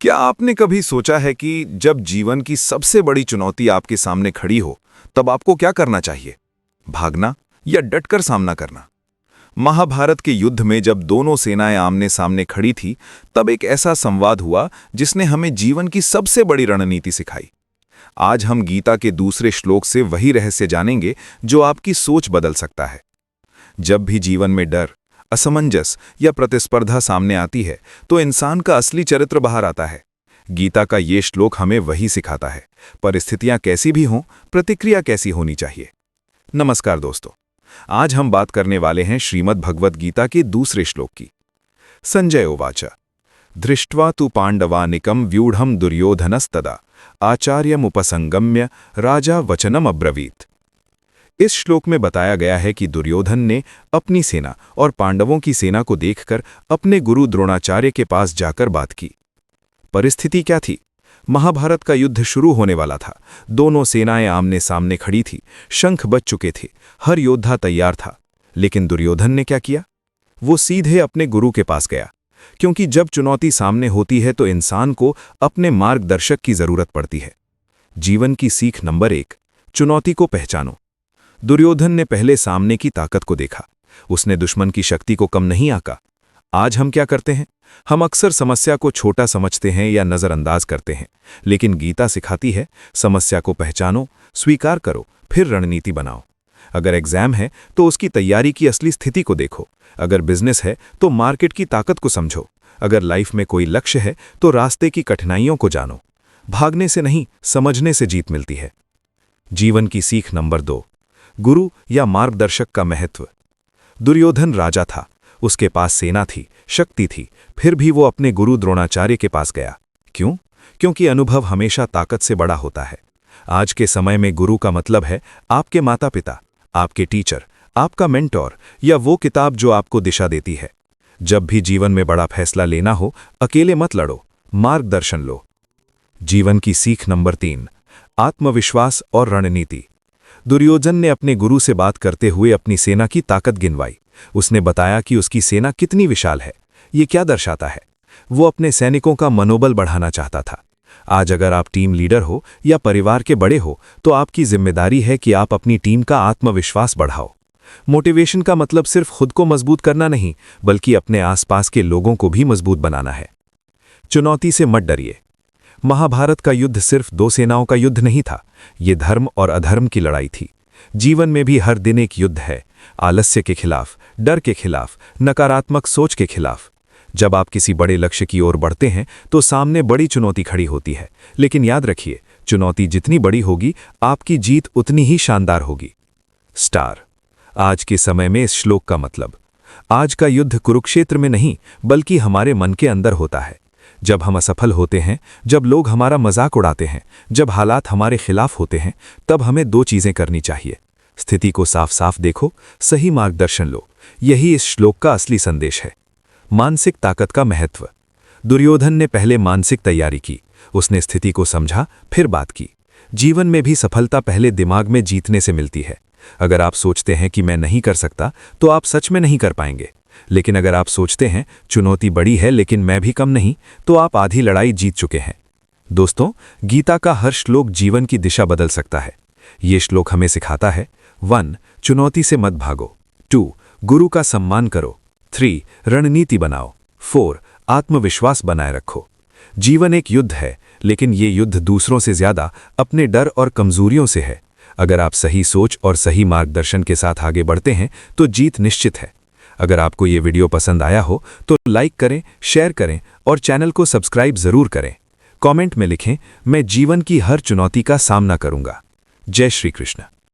क्या आपने कभी सोचा है कि जब जीवन की सबसे बड़ी चुनौती आपके सामने खड़ी हो, तब आपको क्या करना चाहिए? भागना या डटकर सामना करना? महाभारत के युद्ध में जब दोनों सेनाएं आमने सामने खड़ी थी, तब एक ऐसा संवाद हुआ जिसने हमें जीवन की सबसे बड़ी रणनीति सिखाई। आज हम गीता के दूसरे श्लोक से वही रहस्य जानेंगे जो आपकी सोच बदल सकता है। जब भी जीवन में डर, असमंजस या प्रतिस्पर्धा सामने आती है, तो इंसान का असली चरित्र बाहर आता है। गीता का ये श्लोक हमें वही सिखाता है। परिस्थितियां कैसी भी हों, प्रतिक्रिया कैसी होनी चाहिए। नमस्कार दोस्तों, आज हम बात करने वाले हैं श्रीमद् भगवद गीता के दूसरे श्लोक की। संजय उवाच दृष्ट्वा तु पांडवानिकं व्यूढ़ं दुर्योधनस्तदा आचार्यमुपसंगम्य राजा वचनम अब्रवीत। इस श्लोक में बताया गया है कि दुर्योधन ने अपनी सेना और पांडवों की सेना को देखकर अपने गुरु द्रोणाचार्य के पास जाकर बात की। परिस्थिति क्या थी? महाभारत का युद्ध शुरू होने वाला था। दोनों सेनाएं आमने सामने खड़ी थी, शंख बज चुके थे, हर योद्धा तैयार था। लेकिन दुर्योधन ने क्या किया? वो सीधे अपने गुरु के पास गया, क्योंकि जब चुनौती सामने होती है तो इंसान को अपने मार्गदर्शक की जरूरत पड़ती है। जीवन की सीख नंबर 1, चुनौती को पहचानो। दुर्योधन ने पहले सामने की ताकत को देखा, उसने दुश्मन की शक्ति को कम नहीं आंका। आज हम क्या करते हैं? हम अक्सर समस्या को छोटा समझते हैं या नजरअंदाज करते हैं, लेकिन गीता सिखाती है समस्या को पहचानो, स्वीकार करो, फिर रणनीति बनाओ। अगर एग्जाम है तो उसकी तैयारी की असली स्थिति को देखो। अगर बिजनेस है तो मार्केट की ताकत को समझो। अगर लाइफ में कोई लक्ष्य है तो रास्ते की कठिनाइयों को जानो। भागने से नहीं, समझने से जीत मिलती है। जीवन की सीख नंबर 2, गुरु या मार्गदर्शक का महत्व। दुर्योधन राजा था, उसके पास सेना थी, शक्ति थी, फिर भी वो अपने गुरु द्रोणाचार्य के पास गया। क्यों? क्योंकि अनुभव हमेशा ताकत से बड़ा होता है। आज के समय में गुरु का मतलब है आपके माता पिता, आपके टीचर, आपका मेंटोर या वो किताब जो आपको दिशा देती है। जब भी जीवन में बड़ा फैसला लेना हो, अकेले मत लड़ो, मार्गदर्शन लो। जीवन की सीख नंबर 3, आत्मविश्वास और रणनीति। दुर्योधन ने अपने गुरु से बात करते हुए अपनी सेना की ताकत गिनवाई। उसने बताया कि उसकी सेना कितनी विशाल है। ये क्या दर्शाता है? वो अपने सैनिकों का मनोबल बढ़ाना चाहता था। आज अगर आप टीम लीडर हो या परिवार के बड़े हो, तो आपकी जिम्मेदारी है कि आप अपनी टीम का आत्मविश्वास बढ़ाओ। मोटिवेशन का मतलब सिर्फ खुद को मजबूत करना नहीं, बल्कि अपने आसपास के लोगों को भी मजबूत बनाना है। चुनौती से मत डरिए। महाभारत का युद्ध सिर्फ 2 सेनाओं का युद्ध नहीं था, ये धर्म और अधर्म की लड़ाई थी। जीवन में भी हर दिन एक युद्ध है, आलस्य के खिलाफ, डर के खिलाफ, नकारात्मक सोच के खिलाफ। जब आप किसी बड़े लक्ष्य की ओर बढ़ते हैं तो सामने बड़ी चुनौती खड़ी होती है, लेकिन याद रखिए, चुनौती जितनी बड़ी होगी, आपकी जीत उतनी ही शानदार होगी। स्टार। आज के समय में इस श्लोक का मतलब, आज का युद्ध कुरुक्षेत्र में नहीं, बल्कि हमारे मन के अंदर होता है। जब हम असफल होते हैं, जब लोग हमारा मजाक उड़ाते हैं, जब हालात हमारे खिलाफ होते हैं, तब हमें 2 चीजें करनी चाहिए। स्थिति को साफ साफ देखो, सही मार्गदर्शन लो। यही इस श्लोक का असली संदेश है। मानसिक ताकत का महत्व। दुर्योधन ने पहले मानसिक तैयारी की, उसने स्थिति को समझा, फिर बात की। जीवन में भी सफलता पहले दिमाग में जीतने से मिलती है। अगर आप सोचते हैं कि मैं नहीं कर सकता, तो आप सच में नहीं कर पाएंगे। लेकिन अगर आप सोचते हैं चुनौती बड़ी है लेकिन मैं भी कम नहीं, तो आप आधी लड़ाई जीत चुके हैं। दोस्तों, गीता का हर श्लोक जीवन की दिशा बदल सकता है। ये श्लोक हमें सिखाता है 1. चुनौती से मत भागो। 2. गुरु का सम्मान करो। 3. रणनीति बनाओ। 4. आत्मविश्वास बनाए रखो। जीवन एक युद्ध है, लेकिन ये युद्ध दूसरों से ज्यादा अपने डर और कमजोरियों से है। अगर आप सही सोच और सही मार्गदर्शन के साथ आगे बढ़ते हैं तो जीत निश्चित है। अगर आपको ये वीडियो पसंद आया हो तो लाइक करें, शेयर करें और चैनल को सब्सक्राइब जरूर करें। कमेंट में लिखें, मैं जीवन की हर चुनौती का सामना करूंगा। जय श्री कृष्ण।